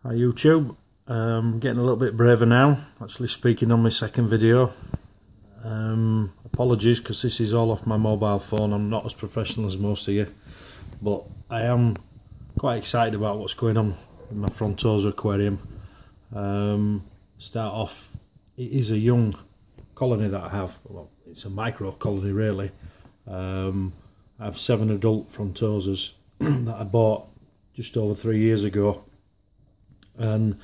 Hi YouTube, getting a little bit braver now, actually speaking on my second video. Apologies because this is all off my mobile phone. I'm not as professional as most of you, but I am quite excited about what's going on in my Frontosa aquarium. Start off, it is a young colony that I have. Well, it's a micro colony really. I have 7 adult Frontosas that I bought just over 3 years ago. And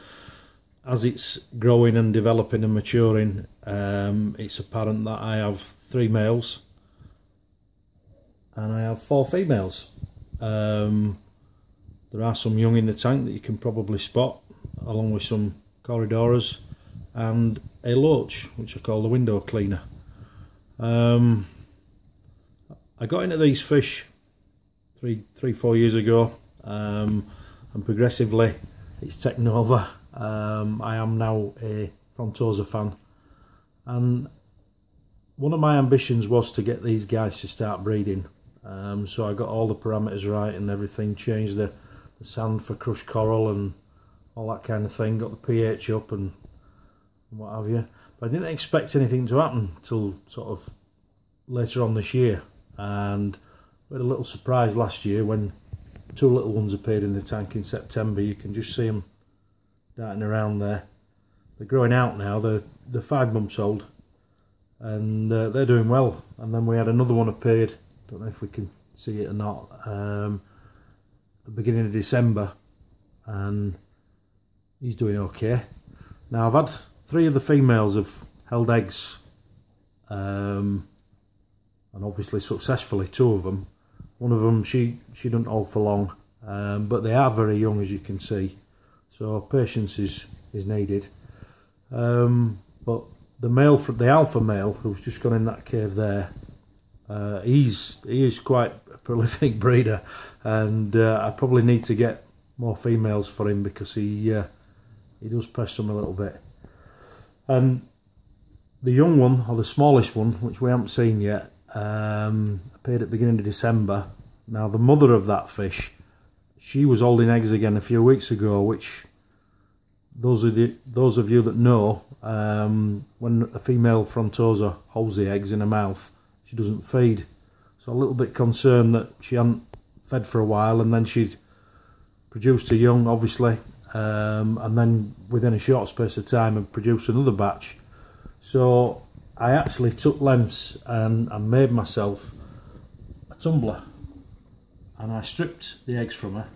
as it's growing and developing and maturing, it's apparent that I have 3 males and I have 4 females. There are some young in the tank that you can probably spot, along with some corridoras and a loach, which I call the window cleaner. I got into these fish 3-4 years ago, and progressively it's taken over. I am now a Frontosa fan, and one of my ambitions was to get these guys to start breeding. So I got all the parameters right and everything, changed the sand for crushed coral and all that kind of thing, got the pH up and what have you. But I didn't expect anything to happen till sort of later on this year, and we had a little surprise last year when 2 little ones appeared in the tank in September. You can just see them darting around there. They're growing out now. They're 5 months old, and they're doing well. And then we had another one appeared, don't know if we can see it or not, at the beginning of December, and he's doing okay. Now I've had 3 of the females have held eggs, and obviously successfully 2 of them. One of them, she doesn't hold for long, but they are very young, as you can see, so patience is needed. But the male, the alpha male, who's just gone in that cave there, he is quite a prolific breeder, and I probably need to get more females for him because he does press them a little bit. And the young one, or the smallest one, which we haven't seen yet, appeared at the beginning of December. Now the mother of that fish, she was holding eggs again a few weeks ago, which those of you that know, when a female Frontosa holds the eggs in her mouth, she doesn't feed. So a little bit concerned that she hadn't fed for a while, and then she'd produced a young, obviously, and then within a short space of time had produced another batch. So I actually took lengths and made myself a tumbler, and I stripped the eggs from her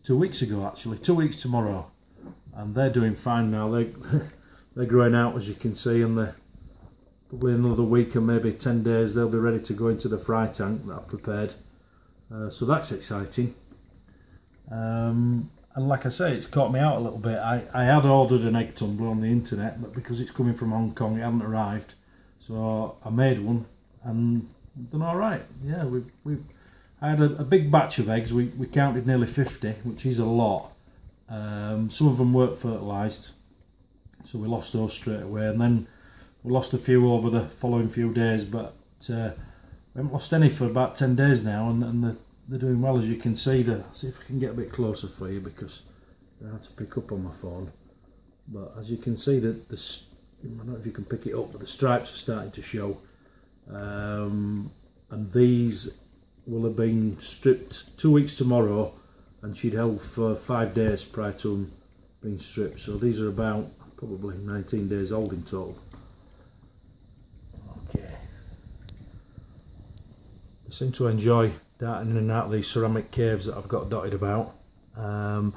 2 weeks ago, actually, 2 weeks tomorrow, and they're doing fine now. They're growing out, as you can see, and they're probably another week or maybe 10 days they'll be ready to go into the fry tank that I've prepared. So that's exciting. And like I say, it's caught me out a little bit. I had ordered an egg tumbler on the internet, but because it's coming from Hong Kong, it hadn't arrived. So I made one and done all right. Yeah, I had a big batch of eggs. We counted nearly 50, which is a lot. Some of them weren't fertilised, so we lost those straight away. And then we lost a few over the following few days, but we haven't lost any for about 10 days now, and they're doing well, as you can see. See if I can get a bit closer for you because they're hard to pick up on my phone. But as you can see, I don't know if you can pick it up, but the stripes are starting to show. And these will have been stripped 2 weeks tomorrow, and she'd held for 5 days prior to them being stripped. So these are about probably 19 days old in total. Okay. They seem to enjoy darting in and out of these ceramic caves that I've got dotted about. In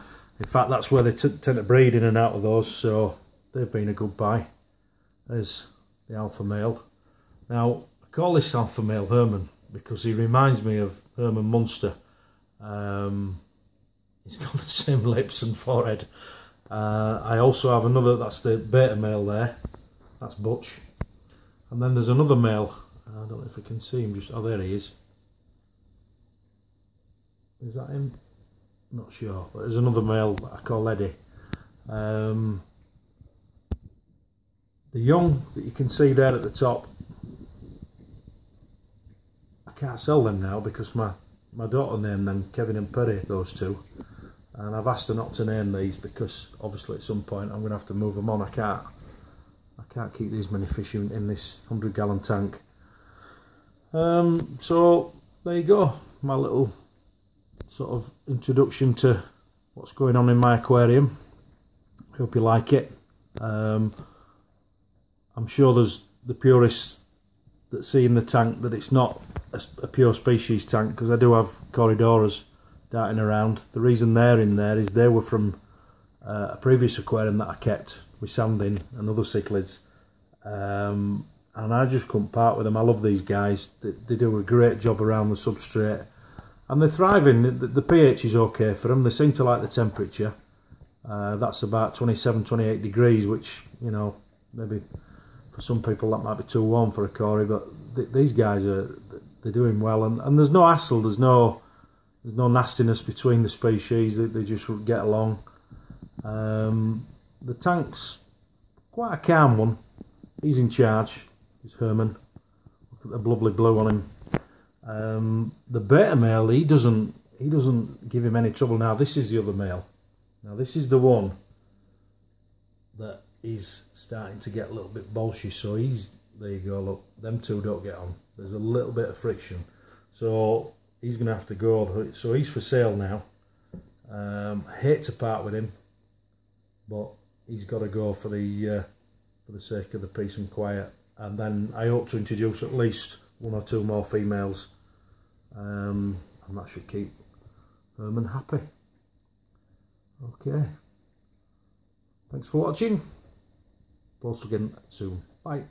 fact, that's where they tend to breed, in and out of those, so they've been a good buy. There's the alpha male. Now, I call this alpha male Herman because he reminds me of Herman Munster. He's got the same lips and forehead. I also have another, that's the beta male there, that's Butch. And then there's another male, I don't know if I can see him, oh there he is. Is that him? Not sure, but there's another male that I call Eddie. The young that you can see there at the top, I can't sell them now because my daughter named them Kevin and Perry, those two. and I've asked her not to name these because obviously at some point I'm going to have to move them on. I can't keep these many fish in this 100-gallon tank. So there you go, my little sort of introduction to what's going on in my aquarium. Hope you like it. I'm sure there's the purists that see in the tank that it's not a pure species tank, because I do have Corridoras darting around. The reason they're in there is they were from a previous aquarium that I kept with sand in and other cichlids, and I just couldn't part with them. I love these guys. They do a great job around the substrate and they're thriving. The pH is okay for them. They seem to like the temperature. That's about 27, 28 degrees, which, you know, maybe for some people that might be too warm for a Cory, but these guys they're doing well, and there's no hassle, there's no nastiness between the species. They just get along. The tank's quite a calm one. He's in charge. He's Herman. Look at the lovely blue on him. The beta male, he doesn't give him any trouble. Now this is the other male. Now this is the one that is starting to get a little bit bolshy, so there you go, look, them two don't get on. There's a little bit of friction, so he's going to have to go. So he's for sale now. I hate to part with him, but he's got to go for the sake of the peace and quiet. And then I hope to introduce at least 1 or 2 more females, and that should keep Herman happy. Okay, thanks for watching. Post again soon. Bye.